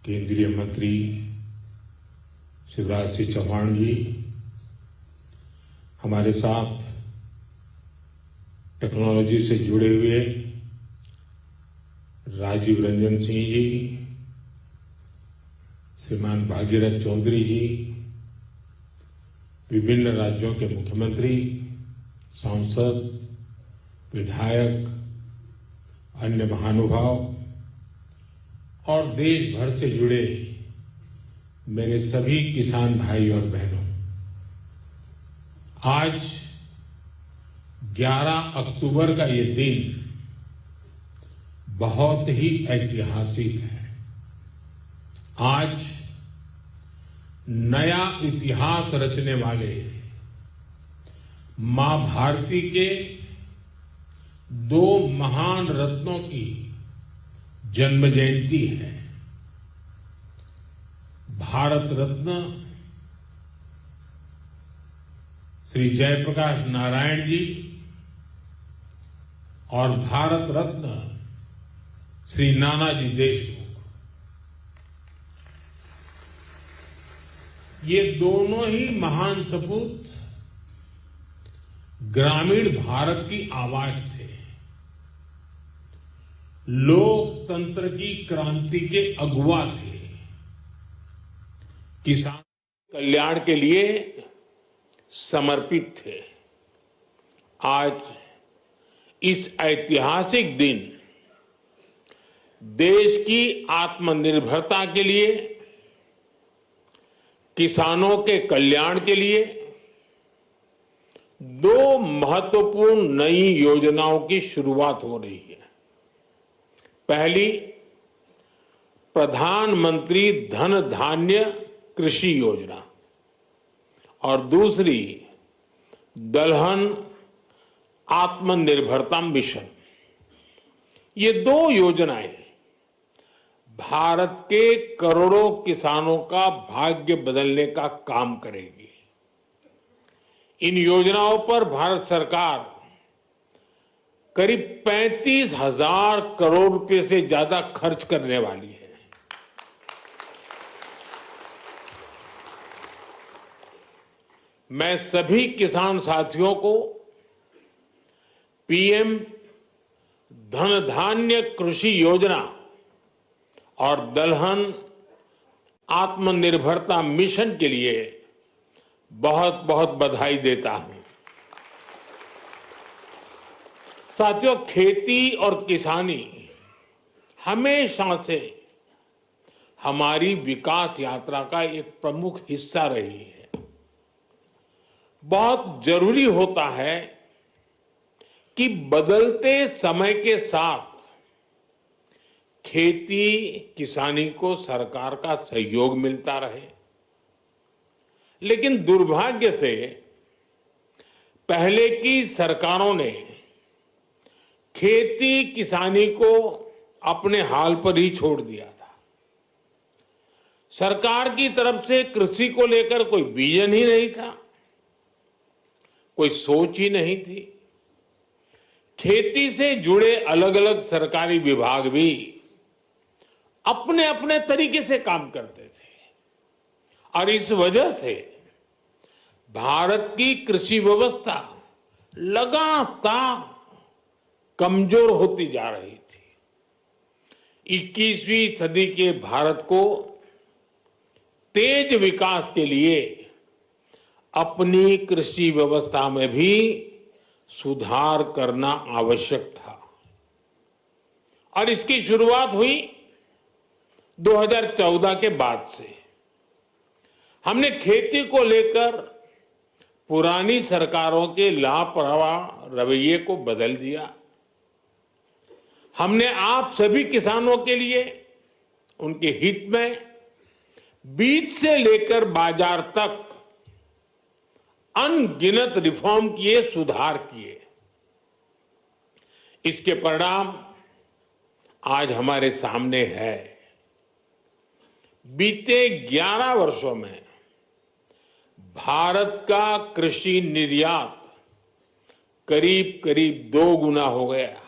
केंद्रीय मंत्री शिवराज सिंह चौहान जी, हमारे साथ टेक्नोलॉजी से जुड़े हुए राजीव रंजन सिंह जी, श्रीमान भागीरथ चौधरी जी, विभिन्न राज्यों के मुख्यमंत्री, सांसद, विधायक, अन्य महानुभाव और देश भर से जुड़े मेरे सभी किसान भाई और बहनों, आज 11 अक्टूबर का ये दिन बहुत ही ऐतिहासिक है। आज नया इतिहास रचने वाले मां भारती के 2 महान रत्नों की जन्म जयंती है। भारत रत्न श्री जयप्रकाश नारायण जी और भारत रत्न श्री नानाजी देशमुख, ये दोनों ही महान सपूत ग्रामीण भारत की आवाज थे, लोकतंत्र की क्रांति के अगुवा थे, किसान कल्याण के लिए समर्पित थे। आज इस ऐतिहासिक दिन देश की आत्मनिर्भरता के लिए, किसानों के कल्याण के लिए 2 महत्वपूर्ण नई योजनाओं की शुरुआत हो रही है। पहली, प्रधानमंत्री धन धान्य कृषि योजना और दूसरी दलहन आत्मनिर्भरता मिशन। ये 2 योजनाएं भारत के करोड़ों किसानों का भाग्य बदलने का काम करेगी। इन योजनाओं पर भारत सरकार करीब 35,000 करोड़ रुपए से ज्यादा खर्च करने वाली है। मैं सभी किसान साथियों को पीएम धन धान्य कृषि योजना और दलहन आत्मनिर्भरता मिशन के लिए बहुत बहुत बधाई देता हूं। साथियों, खेती और किसानी हमेशा से हमारी विकास यात्रा का एक प्रमुख हिस्सा रही है। बहुत जरूरी होता है कि बदलते समय के साथ खेती किसानी को सरकार का सहयोग मिलता रहे, लेकिन दुर्भाग्य से पहले की सरकारों ने खेती किसानी को अपने हाल पर ही छोड़ दिया था। सरकार की तरफ से कृषि को लेकर कोई विजन ही नहीं था, कोई सोच ही नहीं थी। खेती से जुड़े अलग अलग सरकारी विभाग भी अपने अपने तरीके से काम करते थे और इस वजह से भारत की कृषि व्यवस्था लगातार कमजोर होती जा रही थी। 21वीं सदी के भारत को तेज विकास के लिए अपनी कृषि व्यवस्था में भी सुधार करना आवश्यक था और इसकी शुरुआत हुई 2014 के बाद से। हमने खेती को लेकर पुरानी सरकारों के लापरवाह रवैये को बदल दिया। हमने आप सभी किसानों के लिए, उनके हित में बीज से लेकर बाजार तक अनगिनत रिफॉर्म किए, सुधार किए। इसके परिणाम आज हमारे सामने है। बीते 11 वर्षों में भारत का कृषि निर्यात करीब करीब 2 गुना हो गया।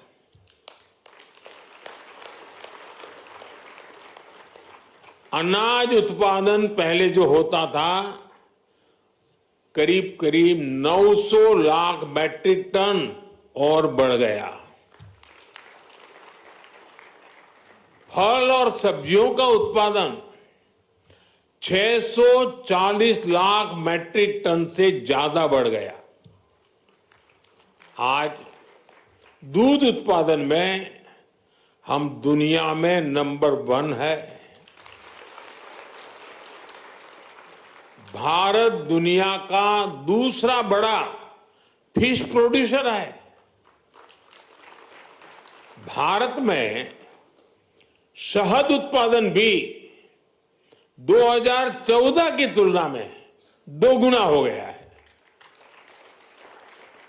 अनाज उत्पादन पहले जो होता था करीब करीब 900 लाख मैट्रिक टन और बढ़ गया। फल और सब्जियों का उत्पादन 640 लाख मैट्रिक टन से ज्यादा बढ़ गया। आज दूध उत्पादन में हम दुनिया में नंबर 1 है। भारत दुनिया का दूसरा बड़ा फिश प्रोड्यूसर है। भारत में शहद उत्पादन भी 2014 की तुलना में 2 गुना हो गया है।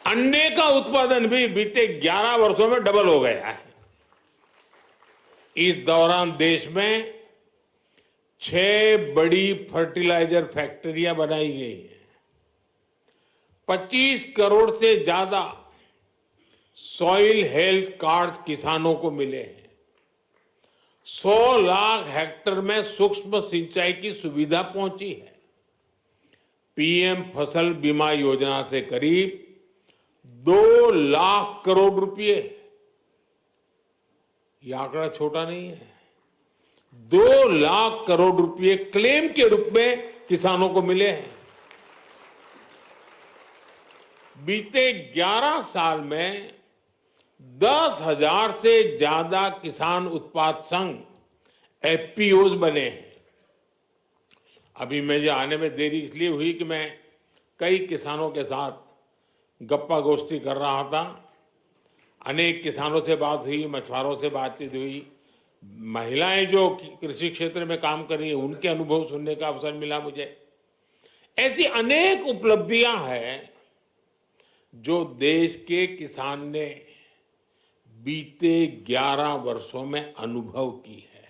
अंडे का उत्पादन भी बीते 11 वर्षों में डबल हो गया है। इस दौरान देश में 6 बड़ी फर्टिलाइजर फैक्ट्रियां बनाई गई हैं। 25 करोड़ से ज्यादा सॉइल हेल्थ कार्ड किसानों को मिले हैं। 100 लाख हेक्टेयर में सूक्ष्म सिंचाई की सुविधा पहुंची है। पीएम फसल बीमा योजना से करीब 2 लाख करोड़ रुपए, यह आंकड़ा छोटा नहीं है, 2 लाख करोड़ रुपए क्लेम के रूप में किसानों को मिले हैं। बीते 11 साल में 10,000 से ज्यादा किसान उत्पाद संघ एफपीओज बने हैं। अभी मुझे आने में देरी इसलिए हुई कि मैं कई किसानों के साथ गप्पा गोष्ठी कर रहा था। अनेक किसानों से बात हुई, मछुआरों से बातचीत हुई, महिलाएं जो कृषि क्षेत्र में काम कर रही हैं उनके अनुभव सुनने का अवसर मिला मुझे। ऐसी अनेक उपलब्धियां हैं जो देश के किसान ने बीते 11 वर्षों में अनुभव की है।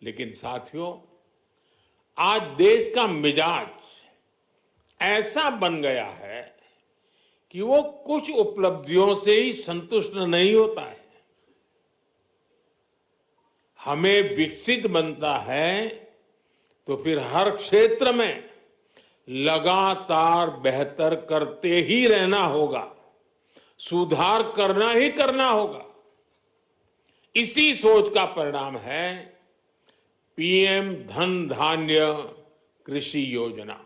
लेकिन साथियों, आज देश का मिजाज ऐसा बन गया है कि वो कुछ उपलब्धियों से ही संतुष्ट नहीं होता है। हमें विकसित बनता है तो फिर हर क्षेत्र में लगातार बेहतर करते ही रहना होगा, सुधार करना ही करना होगा। इसी सोच का परिणाम है पीएम धन धान्य कृषि योजना।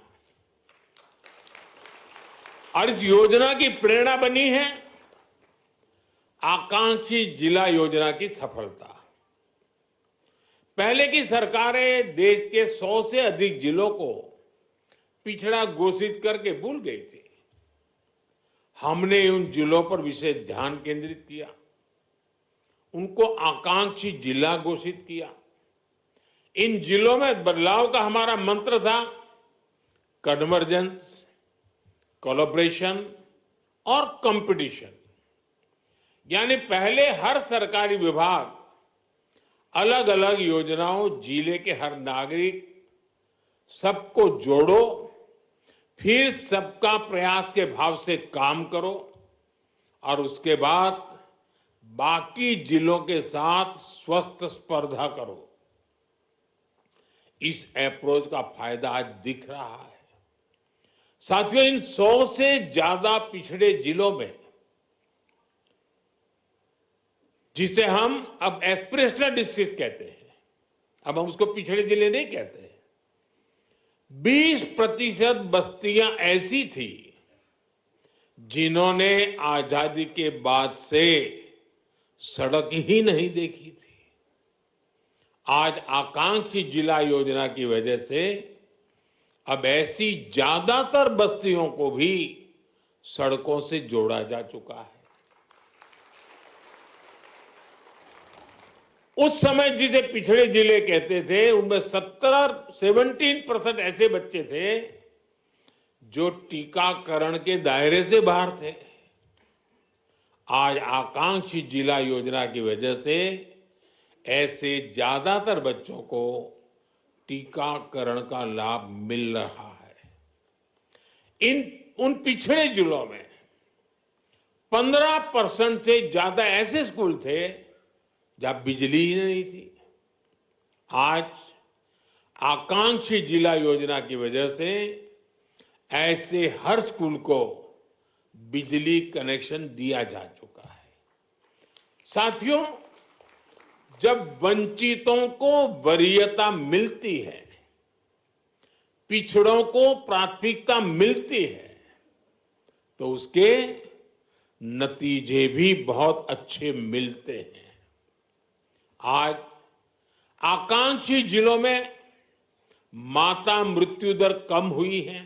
और इस योजना की प्रेरणा बनी है आकांक्षी जिला योजना की सफलता। पहले की सरकारें देश के 100 से अधिक जिलों को पिछड़ा घोषित करके भूल गई थी। हमने उन जिलों पर विशेष ध्यान केंद्रित किया, उनको आकांक्षी जिला घोषित किया। इन जिलों में बदलाव का हमारा मंत्र था कन्वर्जेंस, कोलैबोरेशन और कंपटीशन। यानी पहले हर सरकारी विभाग अलग अलग योजनाओं, जिले के हर नागरिक, सबको जोड़ो, फिर सबका प्रयास के भाव से काम करो और उसके बाद बाकी जिलों के साथ स्वस्थ स्पर्धा करो। इस अप्रोच का फायदा आज दिख रहा है। साथियों, इन 100 से ज्यादा पिछड़े जिलों में, जिसे हम अब एस्पिरेशनल डिस्ट्रिक्ट कहते हैं, अब हम उसको पिछड़े जिले नहीं कहते, 20% बस्तियां ऐसी थी जिन्होंने आजादी के बाद से सड़क ही नहीं देखी थी। आज आकांक्षी जिला योजना की वजह से अब ऐसी ज्यादातर बस्तियों को भी सड़कों से जोड़ा जा चुका है। उस समय जिसे पिछड़े जिले कहते थे, उनमें 17% ऐसे बच्चे थे जो टीकाकरण के दायरे से बाहर थे। आज आकांक्षी जिला योजना की वजह से ऐसे ज्यादातर बच्चों को टीकाकरण का लाभ मिल रहा है। उन पिछड़े जिलों में 15% से ज्यादा ऐसे स्कूल थे जहां बिजली ही नहीं थी। आज आकांक्षी जिला योजना की वजह से ऐसे हर स्कूल को बिजली कनेक्शन दिया जा चुका है। साथियों, जब वंचितों को वरीयता मिलती है, पिछड़ों को प्राथमिकता मिलती है, तो उसके नतीजे भी बहुत अच्छे मिलते हैं। आज आकांक्षी जिलों में माता मृत्यु दर कम हुई है,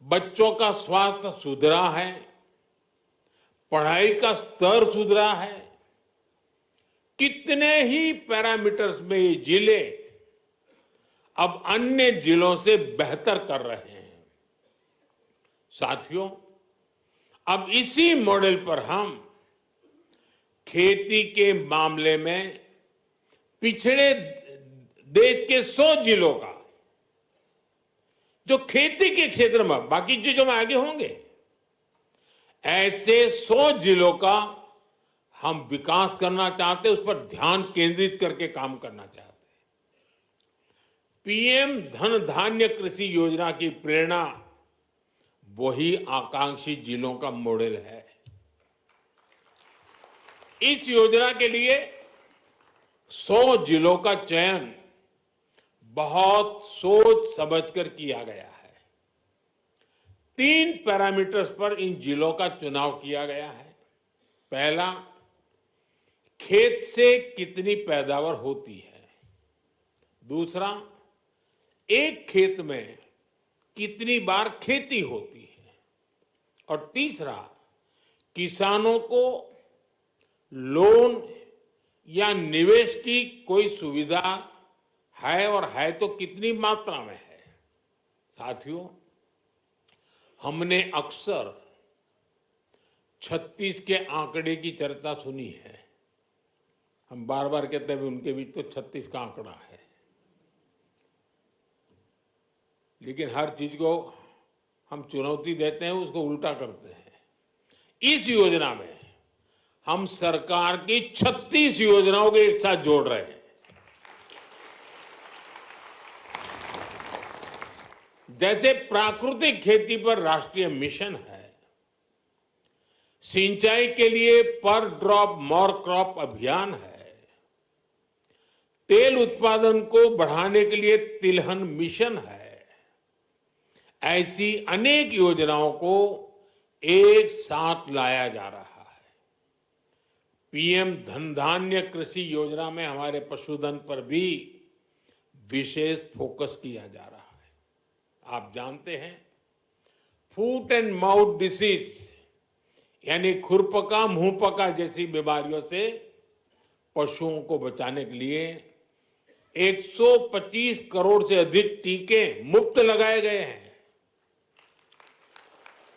बच्चों का स्वास्थ्य सुधरा है, पढ़ाई का स्तर सुधरा है। कितने ही पैरामीटर्स में ये जिले अब अन्य जिलों से बेहतर कर रहे हैं। साथियों, अब इसी मॉडल पर हम खेती के मामले में पिछड़े देश के 100 जिलों का, जो खेती के क्षेत्र में बाकी चीजों में आगे होंगे, ऐसे 100 जिलों का हम विकास करना चाहते हैं, उस पर ध्यान केंद्रित करके काम करना चाहते हैं। पीएम धन धान्य कृषि योजना की प्रेरणा वही आकांक्षी जिलों का मॉडल है। इस योजना के लिए 100 जिलों का चयन बहुत सोच समझकर किया गया है। 3 पैरामीटर्स पर इन जिलों का चुनाव किया गया है। पहला, खेत से कितनी पैदावार होती है। दूसरा, एक खेत में कितनी बार खेती होती है। और तीसरा, किसानों को लोन या निवेश की कोई सुविधा है, और है तो कितनी मात्रा में है। साथियों, हमने अक्सर 36 के आंकड़े की चर्चा सुनी है। हम बार बार कहते हैं उनके बीच तो 36 का आंकड़ा है, लेकिन हर चीज को हम चुनौती देते हैं, उसको उल्टा करते हैं। इस योजना में हम सरकार की 36 योजनाओं को एक साथ जोड़ रहे हैं। जैसे प्राकृतिक खेती पर राष्ट्रीय मिशन है, सिंचाई के लिए पर ड्रॉप मोर क्रॉप अभियान है, तेल उत्पादन को बढ़ाने के लिए तिलहन मिशन है, ऐसी अनेक योजनाओं को एक साथ लाया जा रहा है। पीएम धन धान्य कृषि योजना में हमारे पशुधन पर भी विशेष फोकस किया जा रहा है। आप जानते हैं, फूट एंड माउथ डिसीज यानी खुरपका मुंहपका जैसी बीमारियों से पशुओं को बचाने के लिए 125 करोड़ से अधिक टीके मुफ्त लगाए गए हैं।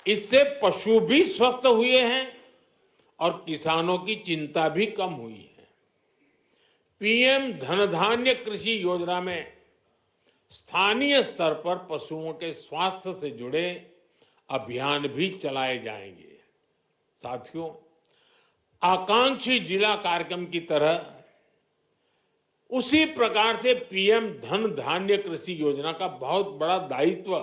इससे पशु भी स्वस्थ हुए हैं और किसानों की चिंता भी कम हुई है। पीएम धन धान्य कृषि योजना में स्थानीय स्तर पर पशुओं के स्वास्थ्य से जुड़े अभियान भी चलाए जाएंगे। साथियों, आकांक्षी जिला कार्यक्रम की तरह उसी प्रकार से पीएम धन धान्य कृषि योजना का बहुत बड़ा दायित्व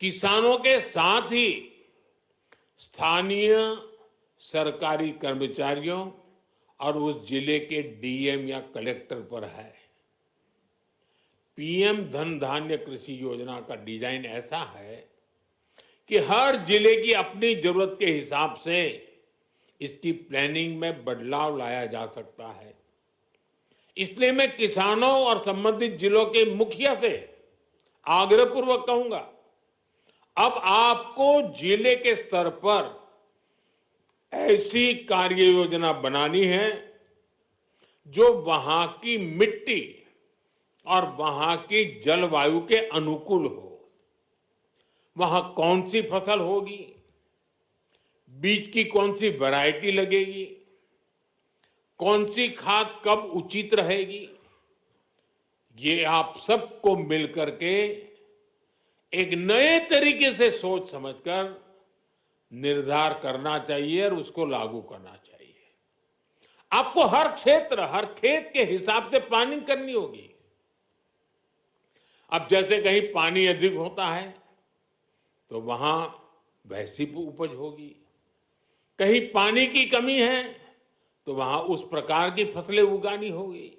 किसानों के साथ ही स्थानीय सरकारी कर्मचारियों और उस जिले के डीएम या कलेक्टर पर है। पीएम धन धान्य कृषि योजना का डिजाइन ऐसा है कि हर जिले की अपनी जरूरत के हिसाब से इसकी प्लानिंग में बदलाव लाया जा सकता है। इसलिए मैं किसानों और संबंधित जिलों के मुखिया से आग्रहपूर्वक कहूंगा, अब आपको जिले के स्तर पर ऐसी कार्य योजना बनानी है जो वहां की मिट्टी और वहां की जलवायु के अनुकूल हो। वहां कौन सी फसल होगी, बीज की कौन सी वैरायटी लगेगी, कौन सी खाद कब उचित रहेगी, ये आप सबको मिलकर के एक नए तरीके से सोच समझकर निर्धार करना चाहिए और उसको लागू करना चाहिए। आपको हर क्षेत्र, हर खेत के हिसाब से प्लानिंग करनी होगी। अब जैसे कहीं पानी अधिक होता है तो वहां वैसी उपज होगी, कहीं पानी की कमी है तो वहां उस प्रकार की फसलें उगानी होगी।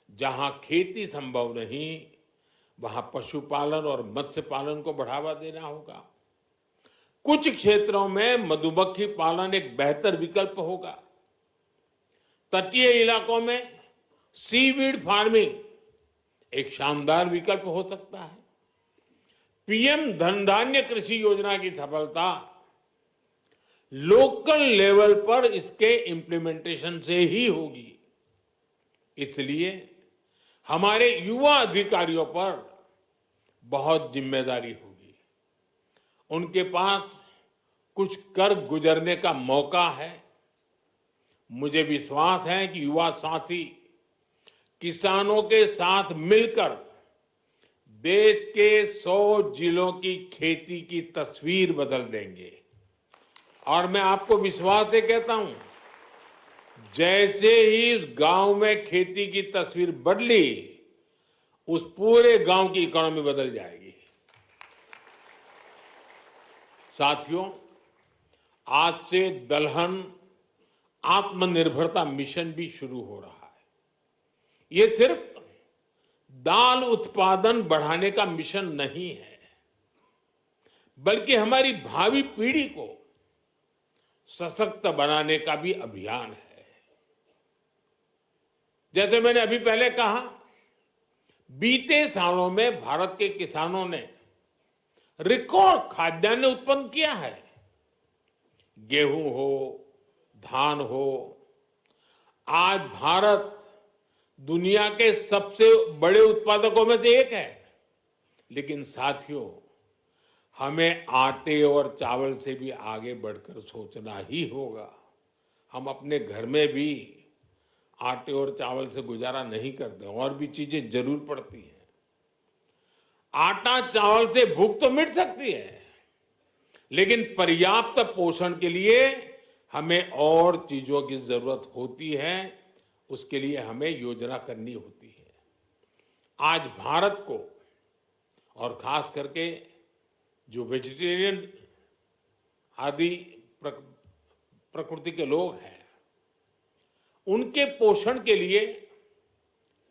जहां खेती संभव नहीं, वहां पशुपालन और मत्स्य पालन को बढ़ावा देना होगा। कुछ क्षेत्रों में मधुमक्खी पालन एक बेहतर विकल्प होगा। तटीय इलाकों में सीवीड फार्मिंग एक शानदार विकल्प हो सकता है। पीएम धनधान्य कृषि योजना की सफलता लोकल लेवल पर इसके इम्प्लीमेंटेशन से ही होगी। इसलिए हमारे युवा अधिकारियों पर बहुत जिम्मेदारी होगी। उनके पास कुछ कर गुजरने का मौका है। मुझे विश्वास है कि युवा साथी किसानों के साथ मिलकर देश के 100 जिलों की खेती की तस्वीर बदल देंगे। और मैं आपको विश्वास से कहता हूं, जैसे ही इस गांव में खेती की तस्वीर बदली, उस पूरे गांव की इकोनॉमी बदल जाएगी। साथियों, आज से दलहन आत्मनिर्भरता मिशन भी शुरू हो रहा है। ये सिर्फ दाल उत्पादन बढ़ाने का मिशन नहीं है, बल्कि हमारी भावी पीढ़ी को सशक्त बनाने का भी अभियान है। जैसे मैंने अभी पहले कहा, बीते सालों में भारत के किसानों ने रिकॉर्ड खाद्यान्न उत्पन्न किया है। गेहूं हो, धान हो, आज भारत दुनिया के सबसे बड़े उत्पादकों में से एक है। लेकिन साथियों, हमें आटे और चावल से भी आगे बढ़कर सोचना ही होगा। हम अपने घर में भी आटे और चावल से गुजारा नहीं करते, और भी चीजें जरूर पड़ती हैं। आटा चावल से भूख तो मिट सकती है, लेकिन पर्याप्त पोषण के लिए हमें और चीजों की जरूरत होती है। उसके लिए हमें योजना करनी होती है। आज भारत को, और खास करके जो वेजिटेरियन आदि प्रकृति के लोग हैं, उनके पोषण के लिए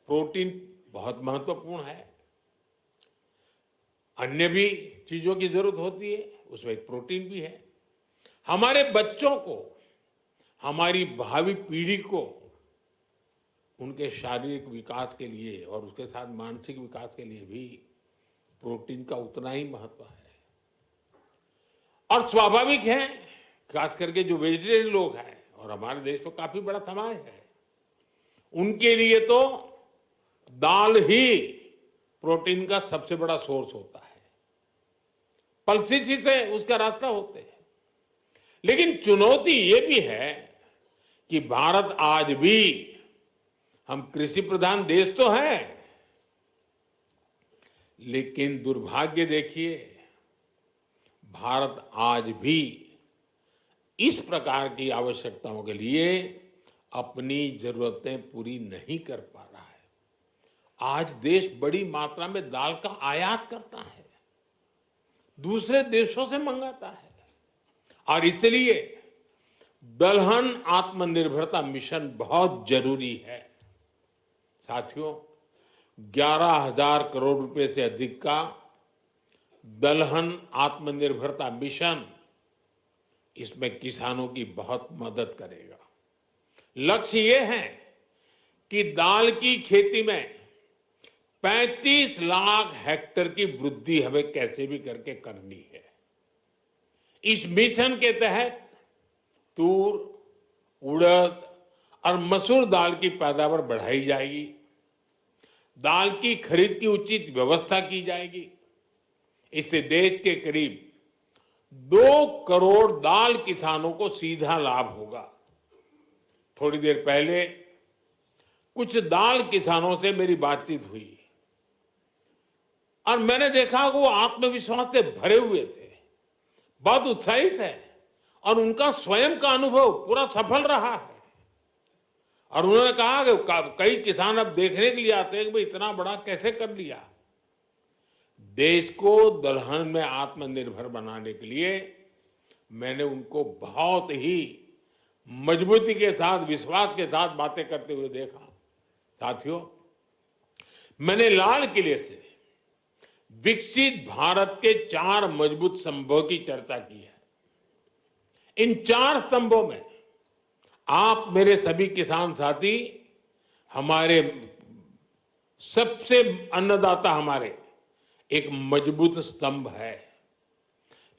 प्रोटीन बहुत महत्वपूर्ण है। अन्य भी चीजों की जरूरत होती है, उसमें प्रोटीन भी है। हमारे बच्चों को, हमारी भावी पीढ़ी को उनके शारीरिक विकास के लिए और उसके साथ मानसिक विकास के लिए भी प्रोटीन का उतना ही महत्व है। और स्वाभाविक है, खास करके जो वेजिटेरियन लोग हैं, और हमारे देश में काफी बड़ा समाज है, उनके लिए तो दाल ही प्रोटीन का सबसे बड़ा सोर्स होता है। पल्सेस ही से उसका रास्ता होते हैं। लेकिन चुनौती ये भी है कि भारत आज भी, हम कृषि प्रधान देश तो है, लेकिन दुर्भाग्य देखिए, भारत आज भी इस प्रकार की आवश्यकताओं के लिए अपनी जरूरतें पूरी नहीं कर पा रहा है। आज देश बड़ी मात्रा में दाल का आयात करता है, दूसरे देशों से मंगाता है। और इसलिए दलहन आत्मनिर्भरता मिशन बहुत जरूरी है। साथियों, 11,000 करोड़ रुपए से अधिक का दलहन आत्मनिर्भरता मिशन, इसमें किसानों की बहुत मदद करेगा। लक्ष्य ये है कि दाल की खेती में 35 लाख हेक्टेयर की वृद्धि हमें कैसे भी करके करनी है। इस मिशन के तहत तूर, उड़द और मसूर दाल की पैदावार बढ़ाई जाएगी। दाल की खरीद की उचित व्यवस्था की जाएगी। इससे देश के करीब 2 करोड़ दाल किसानों को सीधा लाभ होगा। थोड़ी देर पहले कुछ दाल किसानों से मेरी बातचीत हुई और मैंने देखा वो आत्मविश्वास से भरे हुए थे, बहुत उत्साहित है और उनका स्वयं का अनुभव पूरा सफल रहा है। और उन्होंने कहा कि कई किसान अब देखने के लिए आते हैं कि भाई इतना बड़ा कैसे कर लिया। देश को दलहन में आत्मनिर्भर बनाने के लिए मैंने उनको बहुत ही मजबूती के साथ, विश्वास के साथ बातें करते हुए देखा। साथियों, मैंने लाल किले से विकसित भारत के 4 मजबूत स्तंभों की चर्चा की है। इन 4 स्तंभों में आप मेरे सभी किसान साथी, हमारे सबसे अन्नदाता हमारे एक मजबूत स्तंभ है।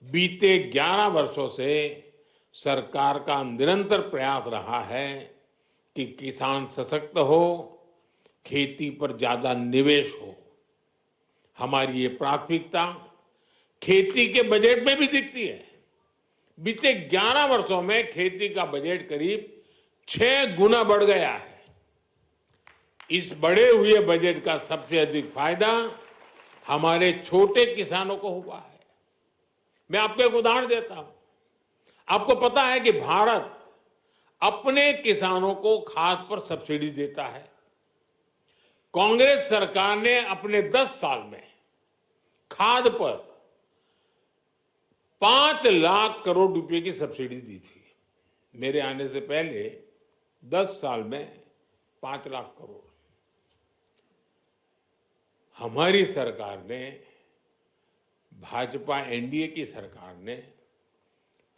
बीते 11 वर्षों से सरकार का निरंतर प्रयास रहा है कि किसान सशक्त हो, खेती पर ज्यादा निवेश हो। हमारी ये प्राथमिकता खेती के बजट में भी दिखती है। बीते 11 वर्षों में खेती का बजट करीब 6 गुना बढ़ गया है। इस बढ़े हुए बजट का सबसे अधिक फायदा हमारे छोटे किसानों को हुआ है। मैं आपको एक उदाहरण देता हूं। आपको पता है कि भारत अपने किसानों को खाद पर सब्सिडी देता है। कांग्रेस सरकार ने अपने 10 साल में खाद पर 5 लाख करोड़ रुपए की सब्सिडी दी थी। मेरे आने से पहले 10 साल में 5 लाख करोड़। हमारी सरकार ने, भाजपा एनडीए की सरकार ने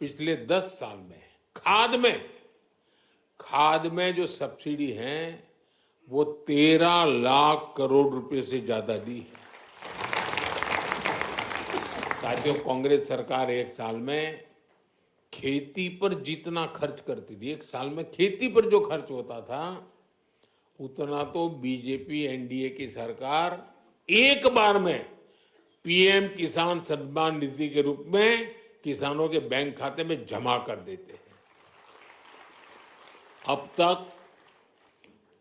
पिछले 10 साल में खाद में जो सब्सिडी है वो 13 लाख करोड़ रुपए से ज्यादा दी है। साथियों, कांग्रेस सरकार एक साल में खेती पर जितना खर्च करती थी, एक साल में खेती पर जो खर्च होता था, उतना तो बीजेपी एनडीए की सरकार एक बार में पीएम किसान सम्मान निधि के रूप में किसानों के बैंक खाते में जमा कर देते हैं। अब तक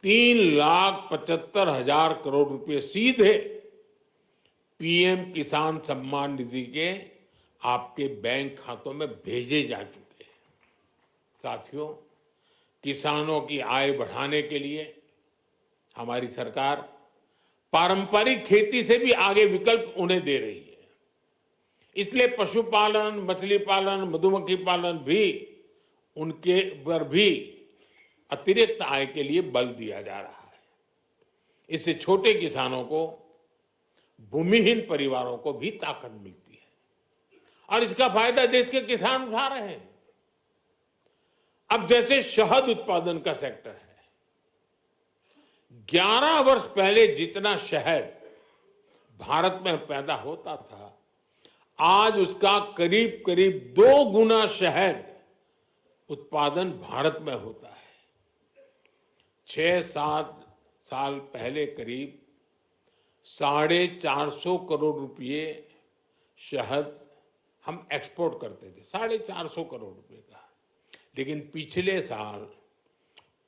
3,75,000 करोड़ रुपए सीधे पीएम किसान सम्मान निधि के आपके बैंक खातों में भेजे जा चुके हैं। साथियों, किसानों की आय बढ़ाने के लिए हमारी सरकार पारंपरिक खेती से भी आगे विकल्प उन्हें दे रही है। इसलिए पशुपालन, मछली पालन, मधुमक्खी पालन भी, उनके पर भी अतिरिक्त आय के लिए बल दिया जा रहा है। इससे छोटे किसानों को, भूमिहीन परिवारों को भी ताकत मिलती है और इसका फायदा देश के किसान उठा रहे हैं। अब जैसे शहद उत्पादन का सेक्टर है, 11 वर्ष पहले जितना शहद भारत में पैदा होता था, आज उसका करीब करीब 2 गुना शहद उत्पादन भारत में होता है। 6-7 साल पहले करीब 450 करोड़ रुपए शहद हम एक्सपोर्ट करते थे, 450 करोड़ रुपए का। लेकिन पिछले साल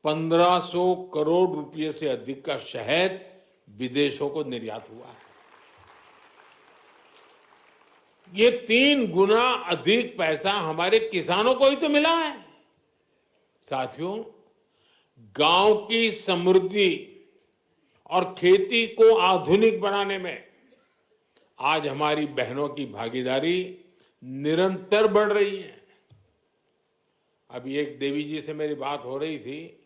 1500 करोड़ रुपए से अधिक का शहद विदेशों को निर्यात हुआ है। ये 3 गुना अधिक पैसा हमारे किसानों को ही तो मिला है। साथियों, गांव की समृद्धि और खेती को आधुनिक बनाने में आज हमारी बहनों की भागीदारी निरंतर बढ़ रही है। अभी एक देवी जी से मेरी बात हो रही थी,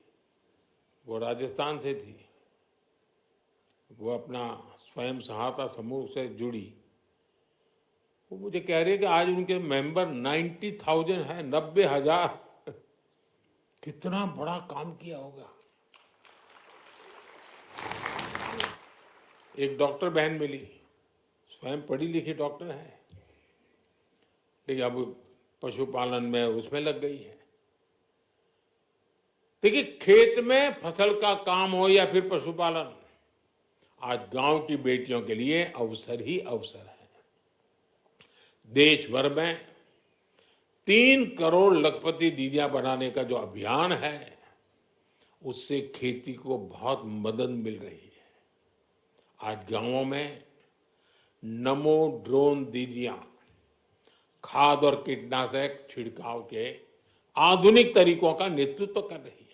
वो राजस्थान से थी। वो अपना स्वयं सहायता समूह से जुड़ी। वो मुझे कह रही है कि आज उनके मेंबर 90,000 है, 90,000। कितना बड़ा काम किया होगा। एक डॉक्टर बहन मिली, स्वयं पढ़ी लिखी डॉक्टर है, लेकिन अब पशुपालन में उसमें लग गई है। देखिए, खेत में फसल का काम हो या फिर पशुपालन, आज गांव की बेटियों के लिए अवसर ही अवसर है। देश भर में 3 करोड़ लखपति दीदियां बनाने का जो अभियान है, उससे खेती को बहुत मदद मिल रही है। आज गांवों में नमो ड्रोन दीदियां खाद और कीटनाशक छिड़काव के आधुनिक तरीकों का नेतृत्व कर रही है।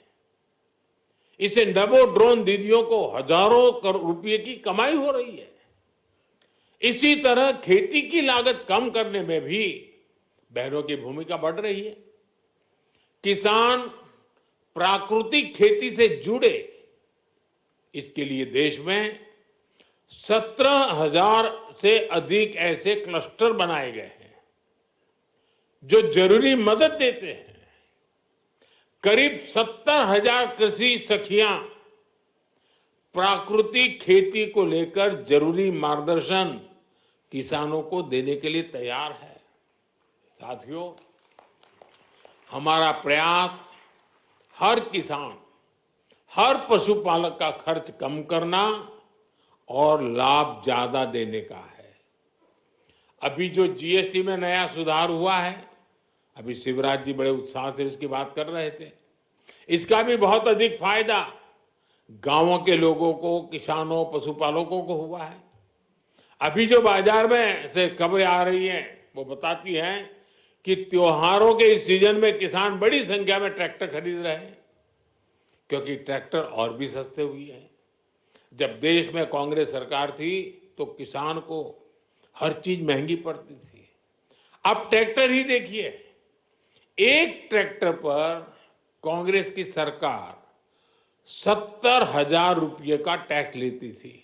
इससे नमो ड्रोन दीदियों को हजारों करोड़ रुपए की कमाई हो रही है। इसी तरह खेती की लागत कम करने में भी बहनों की भूमिका बढ़ रही है। किसान प्राकृतिक खेती से जुड़े, इसके लिए देश में 17,000 से अधिक ऐसे क्लस्टर बनाए गए हैं जो जरूरी मदद देते हैं। करीब 70,000 कृषि सखियां प्राकृतिक खेती को लेकर जरूरी मार्गदर्शन किसानों को देने के लिए तैयार है। साथियों, हमारा प्रयास हर किसान, हर पशुपालक का खर्च कम करना और लाभ ज्यादा देने का है। अभी जो जीएसटी में नया सुधार हुआ है, अभी शिवराज जी बड़े उत्साह से इसकी बात कर रहे थे, इसका भी बहुत अधिक फायदा गांवों के लोगों को, किसानों, पशुपालकों को हुआ है। अभी जो बाजार में से खबरें आ रही हैं वो बताती हैं कि त्योहारों के इस सीजन में किसान बड़ी संख्या में ट्रैक्टर खरीद रहे हैं, क्योंकि ट्रैक्टर और भी सस्ते हुए हैं। जब देश में कांग्रेस सरकार थी तो किसान को हर चीज महंगी पड़ती थी। अब ट्रैक्टर ही देखिए, एक ट्रैक्टर पर कांग्रेस की सरकार 70,000 रुपये का टैक्स लेती थी।